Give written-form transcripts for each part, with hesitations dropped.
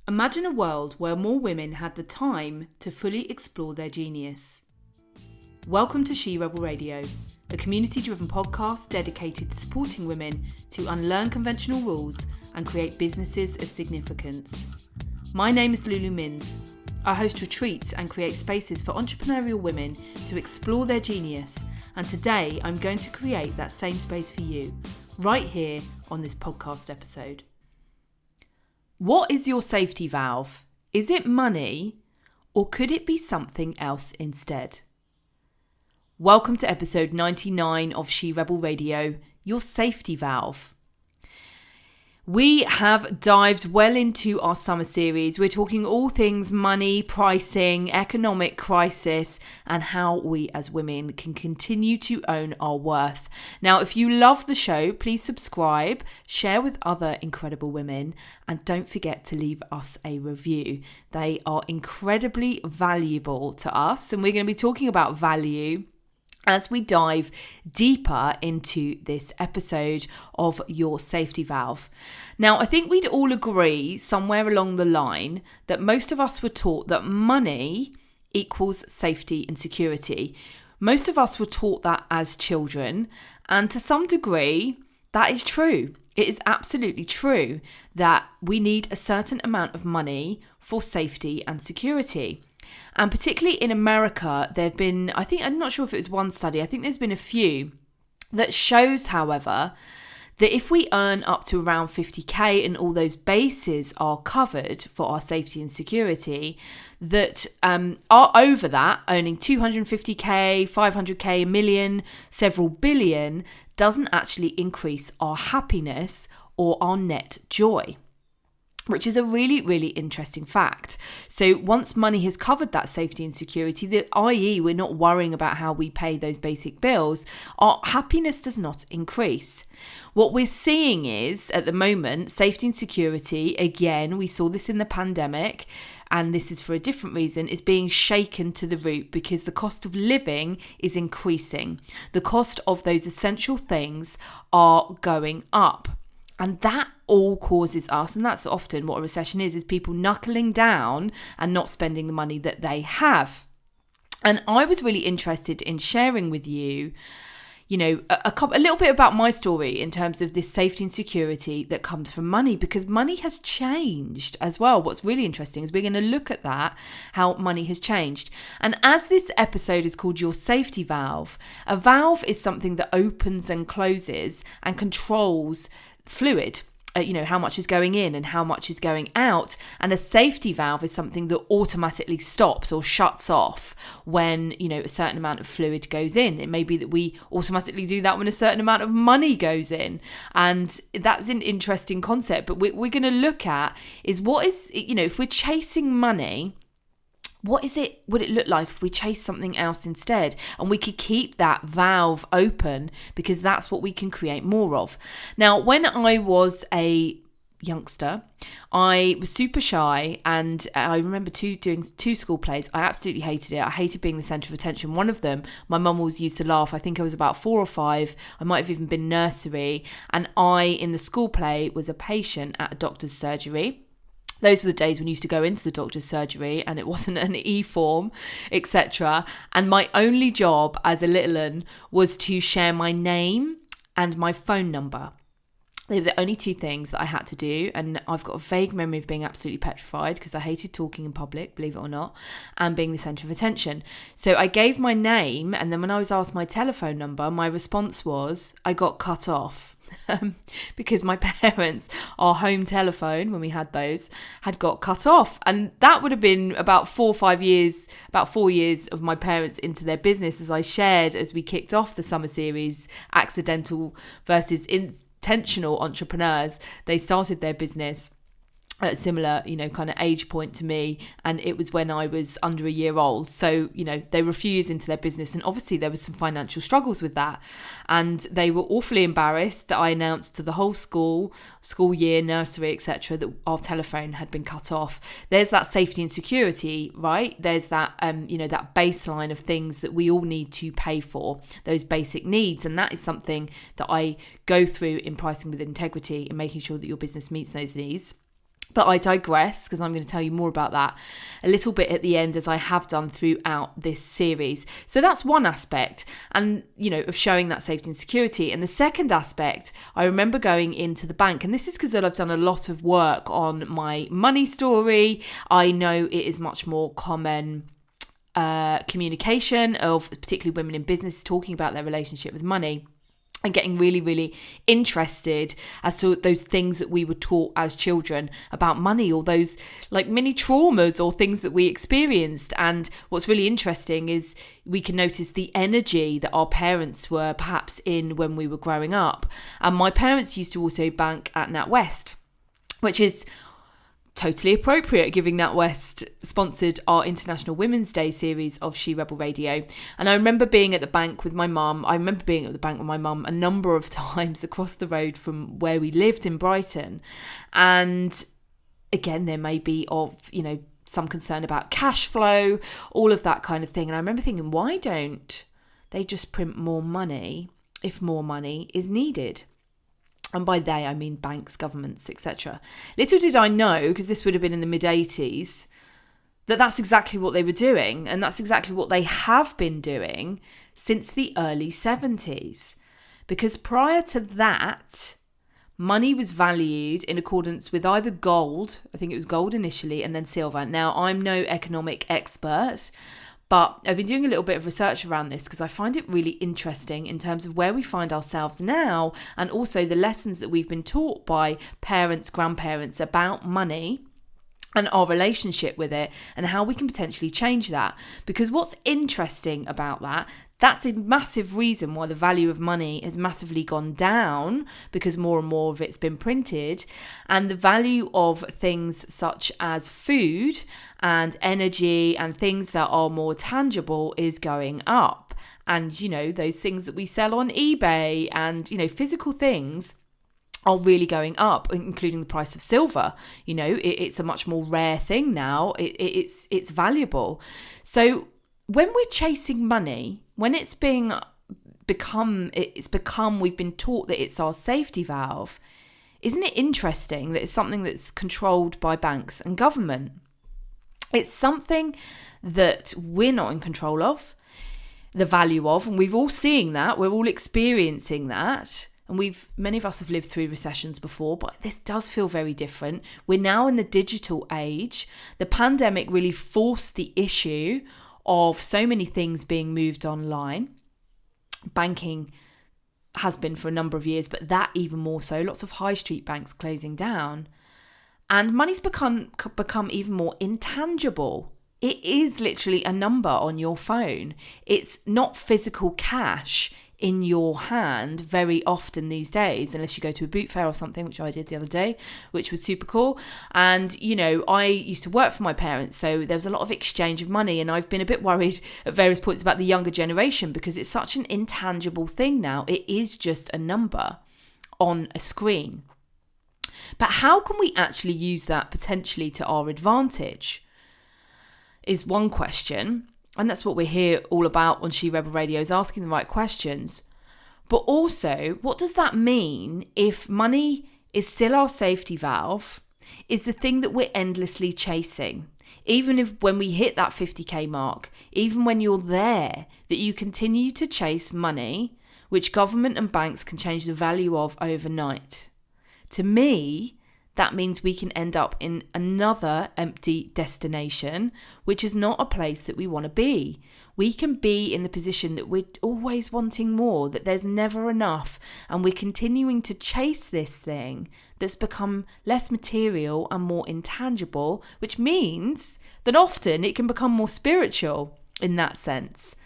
Imagine a world where more women had the time to fully explore their genius. Welcome to She Rebel Radio, a community-driven podcast dedicated to supporting women to unlearn conventional rules and create businesses of significance. My name is Lulu Minns. I host retreats and create spaces for entrepreneurial women to explore their genius, and today I'm going to create that same space for you, right here on this podcast episode. What is your safety valve? Is it money, or could it be something else instead? Welcome to episode 99 of She Rebel Radio, your safety valve. We have dived well into our summer series. We're talking all things money, pricing, economic crisis, and how we as women can continue to own our worth. Now, if you love the show, please subscribe, share with other incredible women, and don't forget to leave us a review. They are incredibly valuable to us, and we're going to be talking about value as we dive deeper into this episode of Your Safety Valve. Now, I think we'd all agree somewhere along the line that most of us were taught that money equals safety and security. Most of us were taught that as children, and to some degree, that is true. It is absolutely true that we need a certain amount of money for safety and security. And particularly in America, there have been, I'm not sure if it was one study, I think there's been a few that shows, however, that if we earn up to around 50k and all those bases are covered for our safety and security, that are over that, earning 250k, 500k, a million, several billion, doesn't actually increase our happiness or our net joy, which is a really, really interesting fact. So once money has covered that safety and security, i.e. we're not worrying about how we pay those basic bills, our happiness does not increase. What we're seeing is, at the moment, safety and security, again, we saw this in the pandemic, and this is for a different reason, is being shaken to the root because the cost of living is increasing. The cost of those essential things are going up. And that all causes us, and that's often what a recession is people knuckling down and not spending the money that they have. And I was really interested in sharing with you, a little bit about my story in terms of this safety and security that comes from money, because money has changed as well. What's really interesting is we're going to look at that, how money has changed. And as this episode is called Your Safety Valve, a valve is something that opens and closes and controls fluid, how much is going in and how much is going out. And a safety valve is something that automatically stops or shuts off when, a certain amount of fluid goes in. It may be that we automatically do that when a certain amount of money goes in. And that's an interesting concept. But we're going to look at is what is, if we're chasing money, what would it look like if we chase something else instead? And we could keep that valve open because that's what we can create more of. Now, when I was a youngster, I was super shy, and I remember doing two school plays. I absolutely hated it. I hated being the centre of attention. One of them, my mum always used to laugh. I think I was about 4 or 5. I might have even been nursery. And I, in the school play, was a patient at a doctor's surgery. Those were the days when you used to go into the doctor's surgery and it wasn't an e-form, etc. And my only job as a little un was to share my name and my phone number. They were the only two things that I had to do. And I've got a vague memory of being absolutely petrified because I hated talking in public, believe it or not, and being the centre of attention. So I gave my name, and then when I was asked my telephone number, my response was, I got cut off. Because my parents, our home telephone, when we had those, had got cut off. And that would have been about 4 years of my parents into their business, as I shared as we kicked off the summer series, Accidental versus Intentional Entrepreneurs. They started their business at a similar, kind of age point to me. And it was when I was under a year old. So, they were a few years into their business, and obviously there was some financial struggles with that. And they were awfully embarrassed that I announced to the whole school year, nursery, etc., that our telephone had been cut off. There's that safety and security, right? There's that, that baseline of things that we all need to pay for, those basic needs. And that is something that I go through in Pricing with Integrity and making sure that your business meets those needs. But I digress, because I'm going to tell you more about that a little bit at the end, as I have done throughout this series. So that's one aspect, and of showing that safety and security. And the second aspect, I remember going into the bank, and this is because I've done a lot of work on my money story. I know it is much more common communication of particularly women in business talking about their relationship with money, and getting really, really interested as to those things that we were taught as children about money, or those like mini traumas or things that we experienced. And what's really interesting is we can notice the energy that our parents were perhaps in when we were growing up. And my parents used to also bank at NatWest, which is totally appropriate, given NatWest sponsored our International Women's Day series of She Rebel Radio. And I remember being at the bank with my mum. A number of times across the road from where we lived in Brighton. And again, there may be some concern about cash flow, all of that kind of thing. And I remember thinking, why don't they just print more money if more money is needed? And by they, I mean banks, governments, etc. Little did I know, because this would have been in the mid-80s, that that's exactly what they were doing. And that's exactly what they have been doing since the early 70s. Because prior to that, money was valued in accordance with either gold, I think it was gold initially, and then silver. Now, I'm no economic expert, but I've been doing a little bit of research around this because I find it really interesting in terms of where we find ourselves now, and also the lessons that we've been taught by parents, grandparents about money and our relationship with it, and how we can potentially change that. Because what's interesting about that's a massive reason why the value of money has massively gone down, because more and more of it's been printed, and the value of things such as food and energy and things that are more tangible is going up. And, those things that we sell on eBay and, physical things are really going up, including the price of silver. It's a much more rare thing now. It's valuable. So when we're chasing money, when we've been taught that it's our safety valve, isn't it interesting that it's something that's controlled by banks and government? It's something that we're not in control of, the value of, and we've all seeing that, we're all experiencing that. And many of us have lived through recessions before, but this does feel very different. We're now in the digital age. The pandemic really forced the issue of so many things being moved online. Banking has been for a number of years, but that even more so. Lots of high street banks closing down. And money's become even more intangible. It is literally a number on your phone. It's not physical cash in your hand very often these days, unless you go to a boot fair or something, which I did the other day, which was super cool. And, I used to work for my parents, so there was a lot of exchange of money. And I've been a bit worried at various points about the younger generation, because it's such an intangible thing now. It is just a number on a screen. But how can we actually use that potentially to our advantage is one question. And that's what we're here all about on She Rebel Radio, is asking the right questions. But also, what does that mean if money is still our safety valve, is the thing that we're endlessly chasing? Even when we hit that 50k mark, even when you're there, that you continue to chase money, which government and banks can change the value of overnight. To me, that means we can end up in another empty destination, which is not a place that we want to be. We can be in the position that we're always wanting more, that there's never enough, and we're continuing to chase this thing that's become less material and more intangible, which means that often it can become more spiritual in that sense.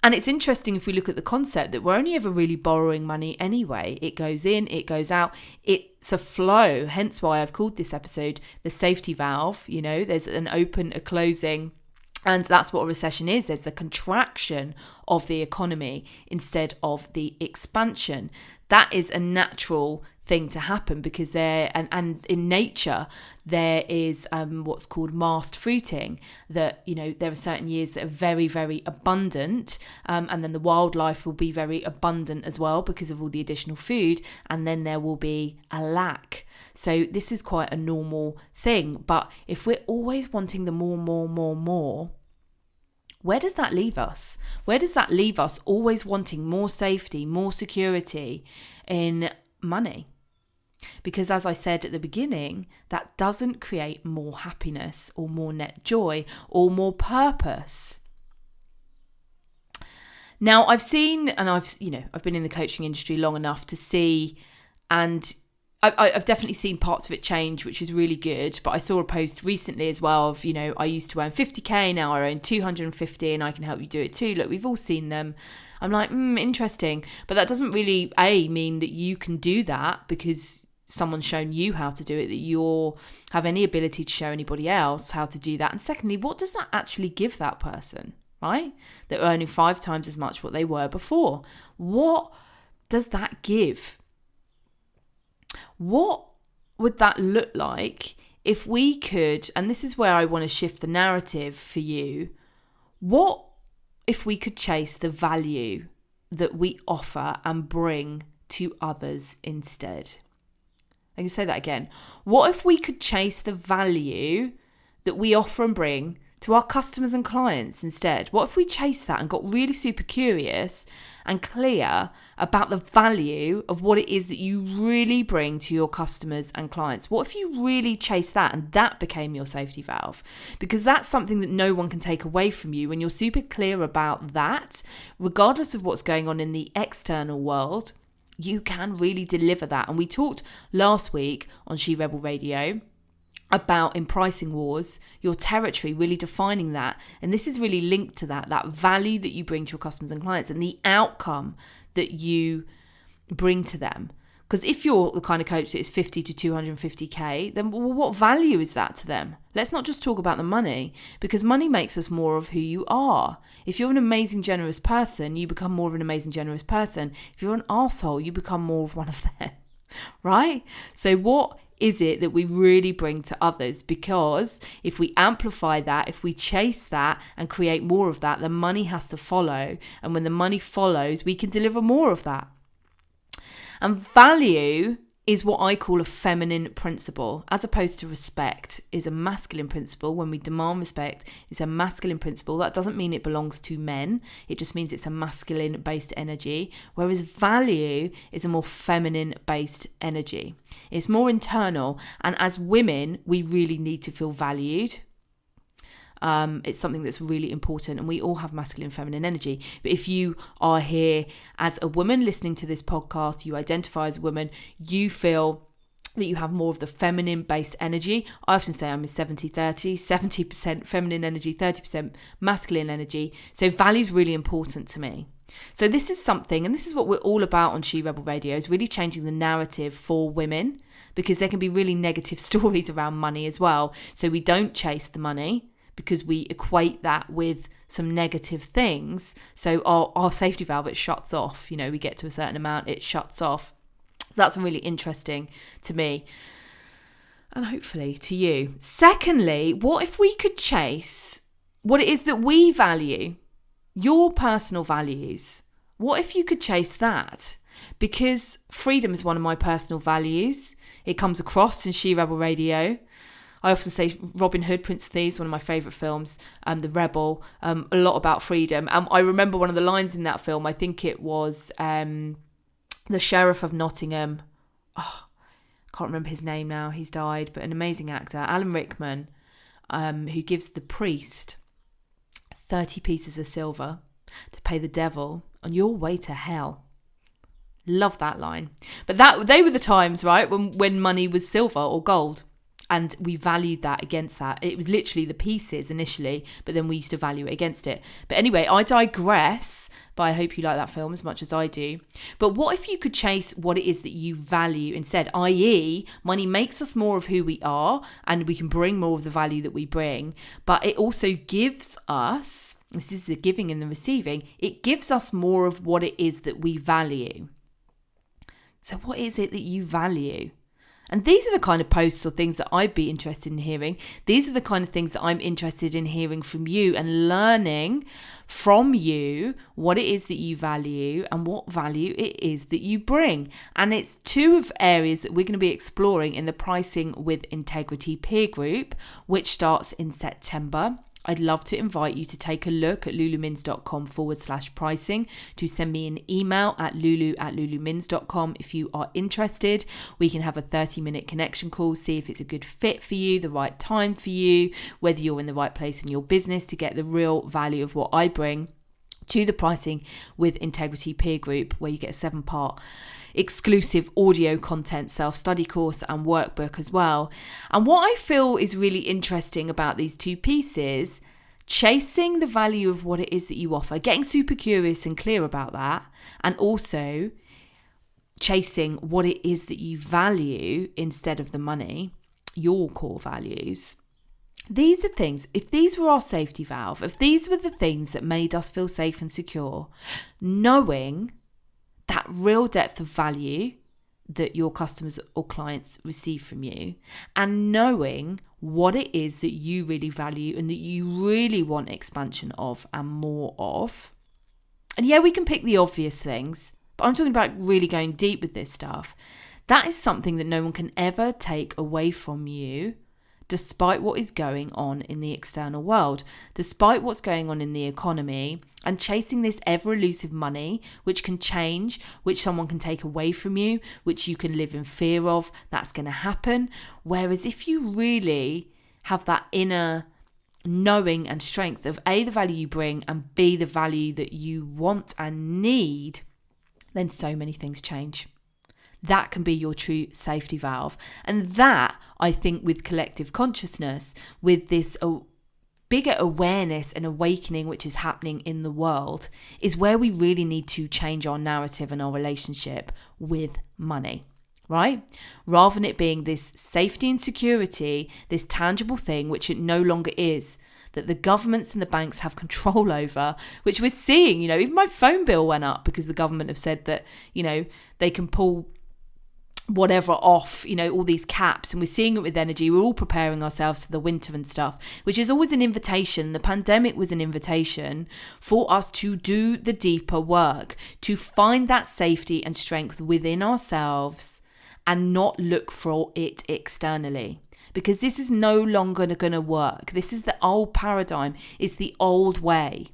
And it's interesting if we look at the concept that we're only ever really borrowing money anyway. It goes in, it goes out. It's a flow, hence why I've called this episode the safety valve. There's an open, a closing, and that's what a recession is. There's the contraction of the economy instead of the expansion. That is a natural thing to happen, because and in nature there is what's called mast fruiting, that there are certain years that are very, very abundant, and then the wildlife will be very abundant as well because of all the additional food, and then there will be a lack. So this is quite a normal thing. But if we're always wanting the more, where does that leave us? Where does that leave us always wanting more safety, more security in money? Because as I said at the beginning, that doesn't create more happiness or more net joy or more purpose. Now, I've seen, and I've been in the coaching industry long enough to see, and I've definitely seen parts of it change, which is really good. But I saw a post recently as well of, I used to earn 50k, now I earn 250, and I can help you do it too. Look, we've all seen them. I'm like, interesting. But that doesn't really, mean that you can do that because someone's shown you how to do it, that you have any ability to show anybody else how to do that. And secondly, what does that actually give that person, right? They're earning 5 times as much what they were before. What does that give? What would that look like if we could, and this is where I want to shift the narrative for you, what if we could chase the value that we offer and bring to others instead? I can say that again. What if we could chase the value that we offer and bring to our customers and clients instead? What if we chased that and got really super curious and clear about the value of what it is that you really bring to your customers and clients? What if you really chased that and that became your safety valve? Because that's something that no one can take away from you. When you're super clear about that, regardless of what's going on in the external world, you can really deliver that. And we talked last week on She Rebel Radio about, in pricing wars, your territory, really defining that. And this is really linked to that value that you bring to your customers and clients and the outcome that you bring to them. Because if you're the kind of coach that is 50 to 250k, then what value is that to them? Let's not just talk about the money, because money makes us more of who you are. If you're an amazing, generous person, you become more of an amazing, generous person. If you're an arsehole, you become more of one of them, right? So what is it that we really bring to others? Because if we amplify that, if we chase that and create more of that, the money has to follow. And when the money follows, we can deliver more of that. And value is what I call a feminine principle, as opposed to respect is a masculine principle. When we demand respect, it's a masculine principle. That doesn't mean it belongs to men. It just means it's a masculine-based energy, whereas value is a more feminine-based energy. It's more internal, and as women, we really need to feel valued. It's something that's really important, and we all have masculine and feminine energy. But if you are here as a woman listening to this podcast, you identify as a woman, you feel that you have more of the feminine based energy. I often say I'm a 70-30, 70% feminine energy, 30% masculine energy. So value is really important to me. So this is something, and this is what we're all about on She Rebel Radio, is really changing the narrative for women, because there can be really negative stories around money as well. So we don't chase the money, because we equate that with some negative things. So our safety valve, it shuts off. We get to a certain amount, it shuts off. So that's really interesting to me, and hopefully to you. Secondly, what if we could chase what it is that we value, your personal values? What if you could chase that? Because freedom is one of my personal values. It comes across in She Rebel Radio. I often say Robin Hood, Prince of Thieves, one of my favourite films, The Rebel, a lot about freedom. I remember one of the lines in that film, I think it was the Sheriff of Nottingham. I can't remember his name now, he's died, but an amazing actor, Alan Rickman, who gives the priest 30 pieces of silver to pay the devil on your way to hell. Love that line. But they were the times, right, when money was silver or gold. And we valued that against that. It was literally the pieces initially, but then we used to value it against it. But anyway, I digress, but I hope you like that film as much as I do. But what if you could chase what it is that you value instead? I.e., money makes us more of who we are, and we can bring more of the value that we bring. But it also gives us, this is the giving and the receiving, it gives us more of what it is that we value. So what is it that you value? And these are the kind of posts or things that I'd be interested in hearing. These are the kind of things that I'm interested in hearing from you and learning from you what it is that you value and what value it is that you bring. And it's two of areas that we're going to be exploring in the Pricing with Integrity peer group, which starts in September. I'd love to invite you to take a look at lulumins.com/pricing, to send me an email at lulu@lulumins.com if you are interested. We can have a 30-minute connection call, see if it's a good fit for you, the right time for you, whether you're in the right place in your business to get the real value of what I bring to the Pricing with Integrity peer group, where you get a 7-part exclusive audio content self-study course and workbook as well. And what I feel is really interesting about these two pieces, chasing the value of what it is that you offer, getting super curious and clear about that, and also chasing what it is that you value instead of the money, your core values. These are things, if these were our safety valve, if these were the things that made us feel safe and secure, knowing that real depth of value that your customers or clients receive from you, and knowing what it is that you really value and that you really want expansion of and more of. And yeah, we can pick the obvious things, but I'm talking about really going deep with this stuff. That is something that no one can ever take away from you, despite what is going on in the external world, despite what's going on in the economy, and chasing this ever elusive money, which can change, which someone can take away from you, which you can live in fear of, that's going to happen. Whereas if you really have that inner knowing and strength of A, the value you bring, and B, the value that you want and need, then so many things change. That can be your true safety valve. And that, I think, with collective consciousness, with this bigger awareness and awakening which is happening in the world, is where we really need to change our narrative and our relationship with money, right? Rather than it being this safety and security, this tangible thing, which it no longer is, that the governments and the banks have control over, which we're seeing. Even my phone bill went up because the government have said that, they can pull whatever off, all these caps, and we're seeing it with energy. We're all preparing ourselves for the winter and stuff, which is always an invitation. The pandemic was an invitation for us to do the deeper work, to find that safety and strength within ourselves and not look for it externally, because this is no longer going to work. This is the old paradigm. It's the old way.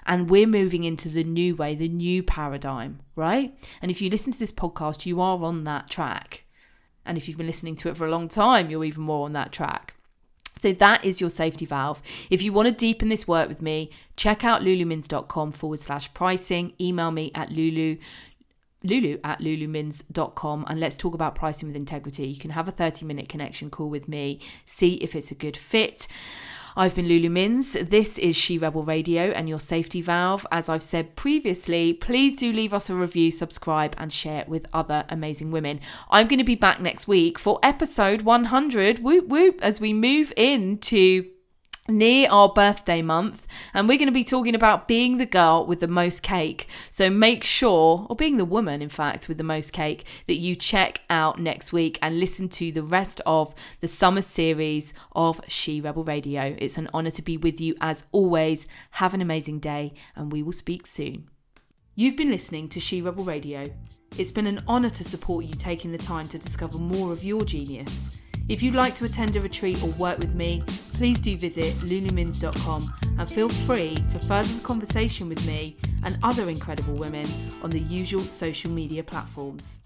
And we're moving into the new way, the new paradigm, right? And if you listen to this podcast, you are on that track. And if you've been listening to it for a long time, you're even more on that track. So that is your safety valve. If you want to deepen this work with me, check out lulumins.com/pricing. Email me at lulu@lulumins.com, and let's talk about pricing with integrity. You can have a 30-minute connection call with me, see if it's a good fit. I've been Lulu Mins. This is She Rebel Radio and your safety valve. As I've said previously, please do leave us a review, subscribe, and share it with other amazing women. I'm going to be back next week for episode 100, whoop whoop, as we move into near our birthday month, and we're going to be talking about being the girl with the most cake. So make sure, or being the woman in fact with the most cake, that you check out next week and listen to the rest of the summer series of She Rebel Radio. It's an honour to be with you as always. Have an amazing day, and we will speak soon. You've been listening to She Rebel Radio. It's been an honour to support you taking the time to discover more of your genius. If you'd like to attend a retreat or work with me, please do visit lulumins.com and feel free to further the conversation with me and other incredible women on the usual social media platforms.